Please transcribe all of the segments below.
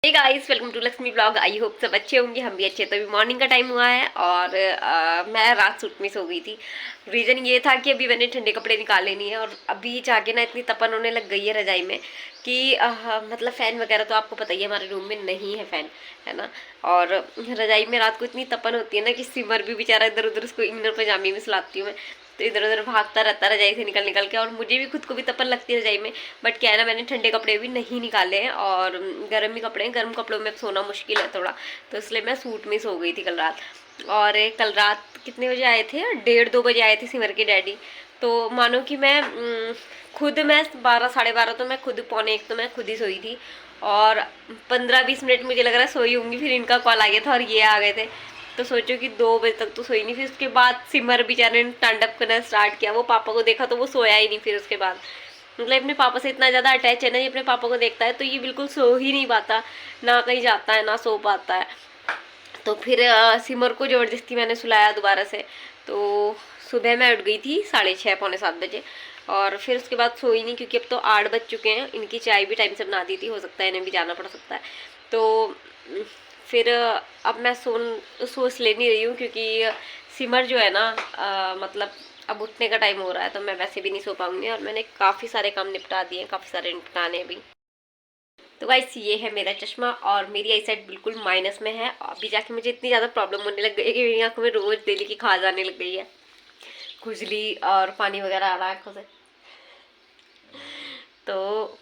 Hey guys, welcome to Lakshmi blog. I hope सब अच्छे होंगे, हम भी अच्छे। तो अभी मॉर्निंग का टाइम हुआ है और मैं रात सूट में सो गई थी। रीज़न ये था कि अभी मैंने ठंडे कपड़े निकाले नहीं है और अभी जाके ना इतनी तपन होने लग गई है रजाई में कि मतलब फ़ैन वगैरह तो आपको पता ही है, हमारे रूम में नहीं है फ़ैन, है ना। और रजाई में रात को इतनी तपन होती है ना कि सिमर भी बेचारा इधर उधर, उसको इनर पजामे में सुलाती हूँ मैं, तो इधर उधर भागता रहता है रजाई से निकल निकल के। और मुझे भी खुद को भी तपन लगती है रजाई में। बट क्या है ना, मैंने ठंडे कपड़े भी नहीं निकाले हैं और गर्म ही कपड़े हैं। गर्म कपड़ों में सोना मुश्किल है थोड़ा, तो इसलिए मैं सूट में सो गई थी कल रात। और कल रात कितने बजे आए थे, 1:30-2 बजे आए थे सिमर के डैडी। तो मानो कि मैं खुद मैं 12-12:30 तो मैं खुद, पौने 1 तो मैं खुद ही सोई थी। और 15-20 मिनट मुझे लग रहा है सोई होंगी, फिर इनका कॉल आ गया था और ये आ गए थे। तो सोचो कि 2 बजे तक तो सोई नहीं। फिर उसके बाद सिमर बेचारे ने तांडव करना स्टार्ट किया। वो पापा को देखा तो वो सोया ही नहीं। फिर उसके बाद मतलब अपने पापा से इतना ज़्यादा अटैच है ना, ये अपने पापा को देखता है तो ये बिल्कुल सो ही नहीं पाता, ना कहीं जाता है ना सो पाता है। तो फिर सिमर को ज़बरदस्ती मैंने सुलाया दोबारा से। तो सुबह मैं उठ गई थी 6:30-6:45 बजे। और फिर उसके बाद सोई नहीं, क्योंकि अब तो 8 बज चुके हैं। इनकी चाय भी टाइम से बना दी थी, हो सकता है इन्हें भी जाना पड़ सकता है। तो फिर अब मैं सोच ले नहीं रही हूँ, क्योंकि सिमर जो है ना मतलब अब उठने का टाइम हो रहा है, तो मैं वैसे भी नहीं सो पाऊंगी। और मैंने काफ़ी सारे काम निपटा दिए, काफ़ी सारे निपटाने भी। तो गाइस, ये है मेरा चश्मा और मेरी आई साइड बिल्कुल माइनस में है। अभी जाके मुझे इतनी ज़्यादा प्रॉब्लम होने लग गई है कि मेरी आंखों में रोज डेली की खाज आने लग गई है, खुजली और पानी वगैरह आ रहा है आंखों से। तो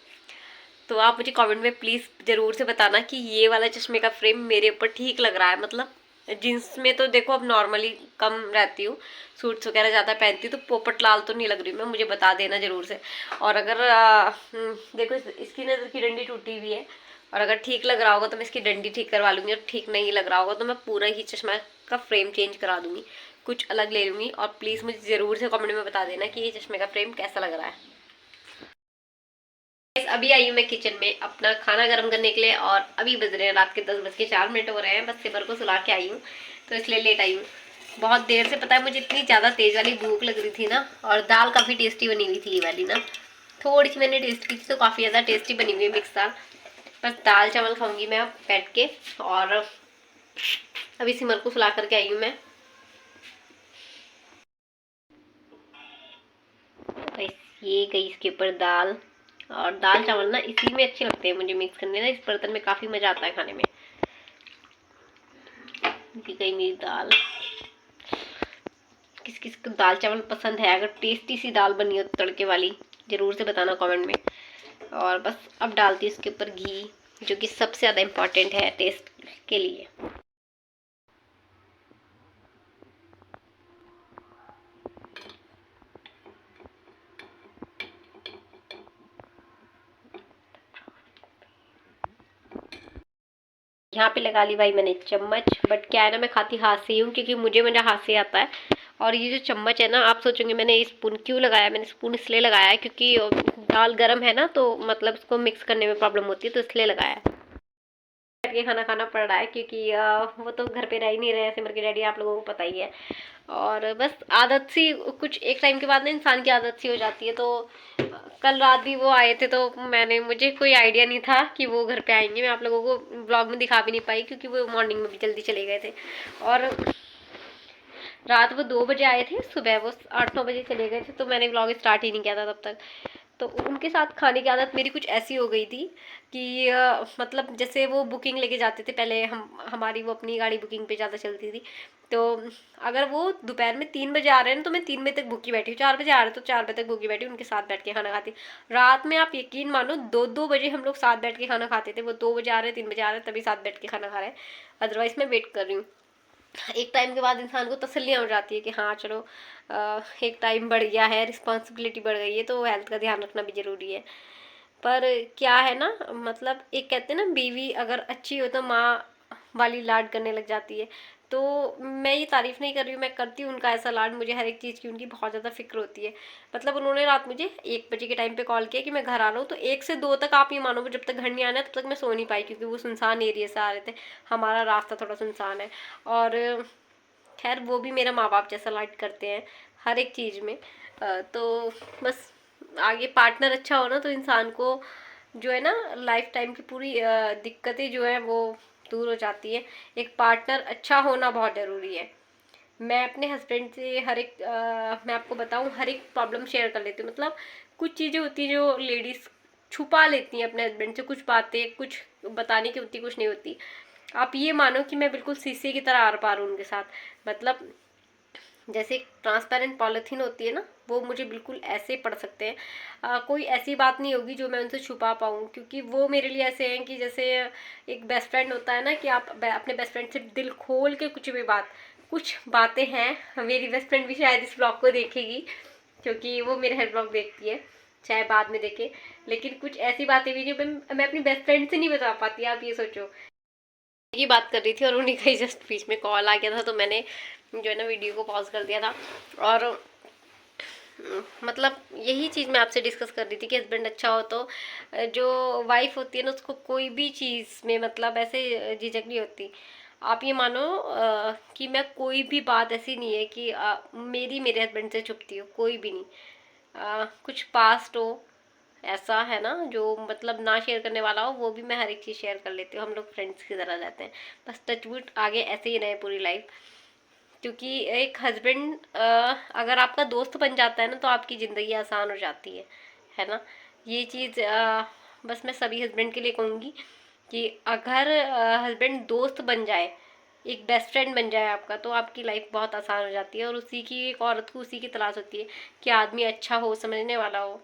तो आप मुझे कमेंट में प्लीज़ ज़रूर से बताना कि ये वाला चश्मे का फ्रेम मेरे ऊपर ठीक लग रहा है। मतलब जींस में तो देखो अब नॉर्मली कम रहती हूँ, सूट्स वगैरह ज़्यादा पहनती हूँ, तो पोपट लाल तो नहीं लग रही मैं, मुझे बता देना ज़रूर से। और अगर देखो इसकी नज़र की डंडी टूटी हुई है, और अगर ठीक लग रहा होगा तो मैं इसकी डंडी ठीक करवा लूँगी, और ठीक नहीं लग रहा होगा तो मैं पूरा ही चश्मा का फ्रेम चेंज करा दूँगी, कुछ अलग ले लूँगी। और प्लीज़ मुझे ज़रूर से कमेंट में बता देना कि ये चश्मे का फ्रेम कैसा लग रहा है। अभी आई हूँ मैं किचन में अपना खाना गर्म करने के लिए, और अभी बज रहे हैं रात के 10:04 हो रहे हैं। बस सिमर को सुला के आई हूँ, तो इसलिए लेट आई हूँ बहुत देर से। पता है मुझे इतनी ज़्यादा तेज़ वाली भूख लग रही थी ना, और दाल काफ़ी टेस्टी बनी हुई थी ये वाली ना। थोड़ी सी मैंने टेस्ट की थी तो काफ़ी ज़्यादा टेस्टी बनी हुई है मिक्स दाल। बस दाल चावल खाऊंगी मैं अब बैठ के। और अभी सिमर को सुला करके आई हूँ मैं। बस ये गई इसके ऊपर दाल। और दाल चावल ना इसी में अच्छे लगते हैं मुझे मिक्स करने ना, इस बर्तन में काफ़ी मज़ा आता है खाने में। ये गई मेरी दाल। किस किस को दाल चावल पसंद है, अगर टेस्टी सी दाल बनी हो तड़के वाली, ज़रूर से बताना कमेंट में। और बस अब डालती हूँ इसके ऊपर घी, जो कि सबसे ज़्यादा इम्पॉर्टेंट है टेस्ट के लिए। यहाँ पे लगा ली भाई मैंने चम्मच। बट क्या है ना, मैं खाती हाथ से ही हूँ, क्योंकि मुझे मेरा हाथ से आता है। और ये जो चम्मच है ना, आप सोचोगे मैंने स्पून क्यों लगाया, मैंने स्पून इसलिए लगाया है क्योंकि दाल गर्म है ना, तो मतलब इसको मिक्स करने में प्रॉब्लम होती है, तो इसलिए लगाया है। बैठ के खाना खाना पड़ रहा है, क्योंकि वो तो घर पे रह ही नहीं रहे हैं सिमर के डैडी, आप लोगों को पता ही है। और बस आदत सी, कुछ एक टाइम के बाद ना इंसान की आदत सी हो जाती है। तो कल रात भी वो आए थे, तो मुझे कोई आइडिया नहीं था कि वो घर पे आएंगे। मैं आप लोगों को ब्लॉग में दिखा भी नहीं पाई, क्योंकि वो मॉर्निंग में भी जल्दी चले गए थे। और रात वो 2 बजे आए थे, सुबह वो 8-9 बजे चले गए थे, तो मैंने व्लॉग स्टार्ट ही नहीं किया था तब तक। तो उनके साथ खाने की आदत मेरी कुछ ऐसी हो गई थी कि मतलब जैसे वो बुकिंग लेके जाते थे पहले, हमारी वो अपनी गाड़ी बुकिंग पे ज़्यादा चलती थी। तो अगर वो दोपहर में 3 बजे आ रहे हैं तो मैं 3 बजे तक भूखी बैठी हूँ, 4 बजे आ रहे तो 4 बजे तक भूखी बैठी हूँ, उनके साथ बैठ के खाना खाती। रात में आप यकीन मानो 2-2 बजे हम लोग साथ बैठ के खाना खाते थे। वो 2 बजे आ रहे, 3 बजे आ रहे, तभी साथ बैठ के खाना खा रहे हैं। अदरवाइज मैं वेट कर रही हूँ। एक टाइम के बाद इंसान को तसल्लियाँ हो जाती है कि हाँ चलो, एक टाइम बढ़ गया है, रिस्पॉन्सिबिलिटी बढ़ गई है, तो हेल्थ का ध्यान रखना भी ज़रूरी है। पर क्या है ना, मतलब एक कहते हैं ना, बीवी अगर अच्छी हो तो माँ वाली लाड करने लग जाती है। तो मैं ये तारीफ़ नहीं कर रही हूँ, मैं करती हूँ उनका ऐसा लाड। मुझे हर एक चीज़ की उनकी बहुत ज़्यादा फिक्र होती है। मतलब उन्होंने रात मुझे 1 बजे के टाइम पे कॉल किया कि मैं घर आ रहा हूँ, तो 1 से 2 तक आप ये मानो, जब तक घर नहीं आना तब तक मैं सो नहीं पाई, क्योंकि वो सुनसान एरिया से आ रहे थे। हमारा रास्ता थोड़ा सुनसान है। और खैर वो भी मेरा माँ बाप जैसा लाड करते हैं हर एक चीज़ में। तो बस आगे पार्टनर अच्छा हो ना, तो इंसान को जो है ना लाइफ टाइम की पूरी दिक्कतें जो है वो दूर हो जाती है। एक पार्टनर अच्छा होना बहुत ज़रूरी है। मैं अपने हस्बैंड से हर एक मैं आपको बताऊं हर एक प्रॉब्लम शेयर कर लेती हूँ। मतलब कुछ चीज़ें होती हैं जो लेडीज़ छुपा लेती हैं अपने हस्बैंड से, कुछ बातें कुछ बताने की होती, कुछ नहीं होती। आप ये मानो कि मैं बिल्कुल शीशे की तरह आर पार हूँ उनके साथ। मतलब जैसे ट्रांसपेरेंट पॉलिथीन होती है ना, वो मुझे बिल्कुल ऐसे पढ़ सकते हैं। कोई ऐसी बात नहीं होगी जो मैं उनसे छुपा पाऊँ, क्योंकि वो मेरे लिए ऐसे हैं कि जैसे एक बेस्ट फ्रेंड होता है ना, कि आप अपने बेस्ट फ्रेंड से दिल खोल के कुछ बातें हैं। मेरी बेस्ट फ्रेंड भी शायद इस ब्लॉग को देखेगी, क्योंकि वो मेरे हर ब्लॉग देखती है, चाहे बाद में देखे। लेकिन कुछ ऐसी बातें भी जो मैं अपनी बेस्ट फ्रेंड से नहीं बता पाती, आप ये सोचो। की बात कर रही थी और उन्हीं का ही जस्ट बीच में कॉल आ गया था, तो मैंने जो है ना वीडियो को पॉज कर दिया था। और मतलब यही चीज़ मैं आपसे डिस्कस कर रही थी कि हस्बैंड अच्छा हो तो जो वाइफ होती है ना, उसको कोई भी चीज़ में मतलब ऐसे झिझक नहीं होती। आप ये मानो कि मैं कोई भी बात ऐसी नहीं है कि मेरे हस्बैंड से छुपती हो, कोई भी नहीं। कुछ पास्ट हो ऐसा है ना जो मतलब ना शेयर करने वाला हो, वो भी मैं हर एक चीज़ शेयर कर लेती हूँ। हम लोग फ्रेंड्स की तरह रहते हैं। बस टचवुड आगे ऐसे ही रहे पूरी लाइफ। क्योंकि एक हस्बैंड अगर आपका दोस्त बन जाता है ना, तो आपकी ज़िंदगी आसान हो जाती है ना। ये चीज़ बस मैं सभी हस्बैंड के लिए कहूँगी कि अगर हस्बैंड दोस्त बन जाए, एक बेस्ट फ्रेंड बन जाए आपका, तो आपकी लाइफ बहुत आसान हो जाती है। और उसी की एक औरत को उसी की तलाश होती है कि आदमी अच्छा हो, समझने वाला हो।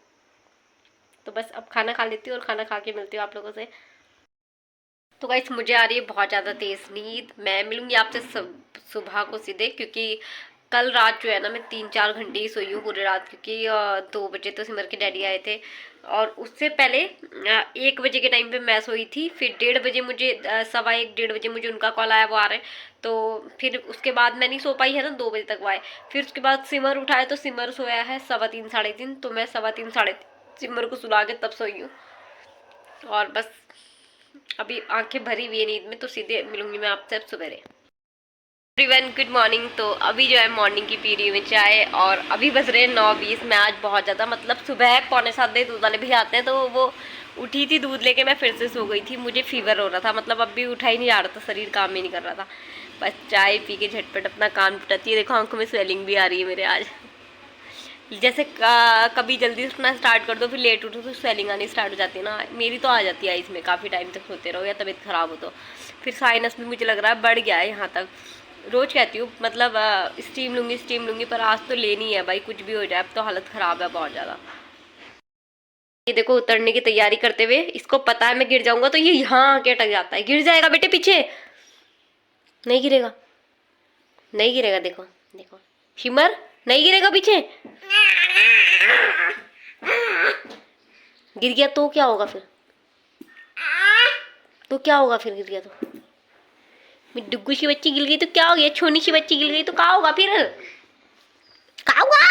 तो बस अब खाना खा लेती हूँ और खाना खा के मिलती हूँ आप लोगों से। तो गाइस मुझे आ रही है बहुत ज़्यादा तेज़ नींद। मैं मिलूंगी आपसे सुबह को सीधे, क्योंकि कल रात जो है ना मैं 3-4 घंटे ही सोई हूँ पूरी रात, क्योंकि 2 बजे तो सिमर के डैडी आए थे। और उससे पहले 1 बजे के टाइम पे मैं सोई थी। फिर 1:30 बजे मुझे 1:15-1:30 बजे मुझे उनका कॉल आया, वो आ रहे। तो फिर उसके बाद मैं नहीं सो पाई है ना, 2 बजे तक वो आए। फिर उसके बाद सिमर उठाए तो सिमर सोया है 3:15-3:30, तो मैं 3:15-3:30 सिमर को सुला के तब सोई हूँ। और बस अभी आंखें भरी हुई है नींद में, तो सीधे मिलूंगी मैं आपसे अब सवेरे। Everyone good morning. तो अभी जो है मॉर्निंग की पी रही हूँ चाय, और अभी बज रहे हैं 9:20। मैं आज बहुत ज़्यादा मतलब सुबह 6:45 बजे दूध वाले भी आते हैं, तो वो उठी थी दूध लेके, मैं फिर से सो गई थी। मुझे फीवर हो रहा था, मतलब अब भी उठा ही नहीं जा रहा था, शरीर काम ही नहीं कर रहा था। बस चाय पी के झटपट अपना कान पिटाती है। देखो आंखों में स्वेलिंग भी आ रही है मेरे आज। जैसे कभी जल्दी उठना स्टार्ट कर दो, फिर लेट उठो तो स्वेलिंग आनी स्टार्ट हो जाती है ना। मेरी तो आ जाती है इसमें, काफ़ी टाइम तक सोते रहो या तबीयत खराब हो तो। फिर साइनस भी मुझे लग रहा है बढ़ गया है यहाँ तक। रोज कहती हूँ मतलब स्टीम लूंगी, पर आज तो लेनी है भाई, कुछ भी हो जाए। अब तो हालत ख़राब है बहुत ज़्यादा। ये देखो उतरने की तैयारी करते हुए, इसको पता है मैं गिर जाऊंगा, तो ये यहाँ आके अटक जाता है। गिर जाएगा बेटे पीछे। नहीं गिरेगा, नहीं गिरेगा, देखो देखो शिमर, नहीं गिरेगा पीछे। गिर गया तो क्या होगा फिर? तो क्या होगा फिर गिर गया तो? मेरी डुग्गू सी बच्ची गिर गई तो क्या हो गया? छोनी सी बच्ची गिर गई तो क्या होगा फिर? क्या होगा?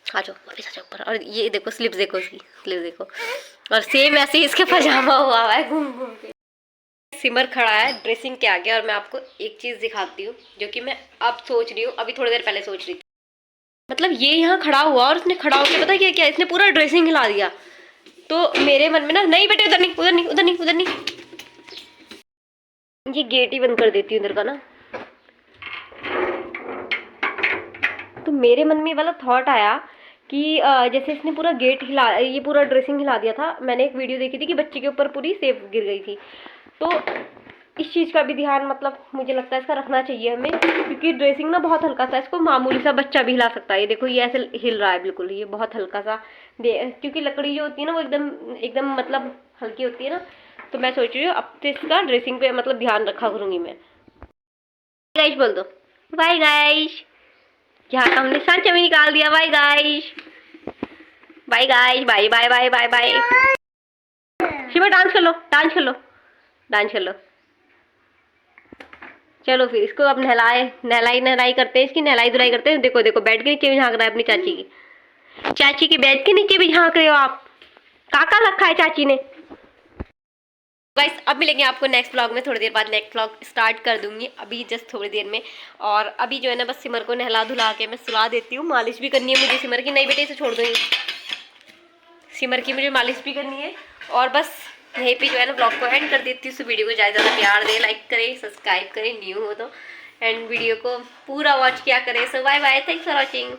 आ जाओ वापिस आ जाओ ऊपर। और ये देखो स्लिप, देखो इसकी स्लिप देखो। और सेम ऐसे ही इसके पजामा हुआ है घूम घूम के। सिमर खड़ा है ड्रेसिंग के आगे, और मैं आपको एक चीज दिखाती हूँ जो कि मैं अब सोच रही हूँ, अभी थोड़ी देर पहले सोच रही थी। मतलब ये यहाँ खड़ा हुआ और इसने खड़ा होकर पता क्या किया, इसने पूरा ड्रेसिंग हिला दिया। तो मेरे मन में ना, नहीं बेटे उधर नहीं उधर नहीं उधर नहीं उधर नहीं, ये गेट ही बंद कर देती हूँ इधर का ना। तो मेरे मन में ये वाला थॉट आया कि जैसे इसने पूरा गेट हिला, ये पूरा ड्रेसिंग हिला दिया था। मैंने एक वीडियो देखी थी कि बच्चे के ऊपर पूरी सेब गिर गई थी। तो इस चीज़ का भी ध्यान मतलब मुझे लगता है इसका रखना चाहिए हमें, क्योंकि ड्रेसिंग ना बहुत हल्का सा, इसको मामूली सा बच्चा भी हिला सकता है। ये देखो ये ऐसे हिल रहा है बिल्कुल, ये बहुत हल्का सा क्योंकि लकड़ी जो होती है ना वो एकदम एकदम मतलब हल्की होती है ना। तो मैं सोच रही हूँ अब से इसका ड्रेसिंग पे मतलब ध्यान रखा करूँगी मैं। गाइस बोल दो बाय गाइस। यहाँ का हमने सांचा भी निकाल दिया। Bye guys, bye guys, bye bye bye bye bye. Shiva dance कर लो, डांस कर लो, डांस कर लो। चलो फिर इसको अब नहलाई करते हैं, इसकी नहलाई धुलाई करते हैं। देखो देखो बेड के नीचे भी झांक रहा है अपनी चाची की बेड के नीचे भी झांक रहे हो आप। काका रखा है चाची ने। गाइस अब मिलेंगे आपको नेक्स्ट व्लॉग में, थोड़ी देर बाद नेक्स्ट व्लॉग स्टार्ट कर दूंगी, अभी जस्ट थोड़ी देर में। और अभी जो है ना बस सिमर को नहला धुला के मैं सुला देती हूँ। मालिश भी करनी है मुझे सिमर की। नहीं बेटे इसे छोड़ दो, सिमर की मुझे मालिश भी करनी है। और बस यहीं पे जो है ना ब्लॉग को एंड कर देती हूँ। तो वीडियो को ज़्यादा ज़्यादा प्यार दे, लाइक करें, सब्सक्राइब करें न्यू हो तो, एंड वीडियो को पूरा वॉच किया करें। So bye bye, thanks for watching.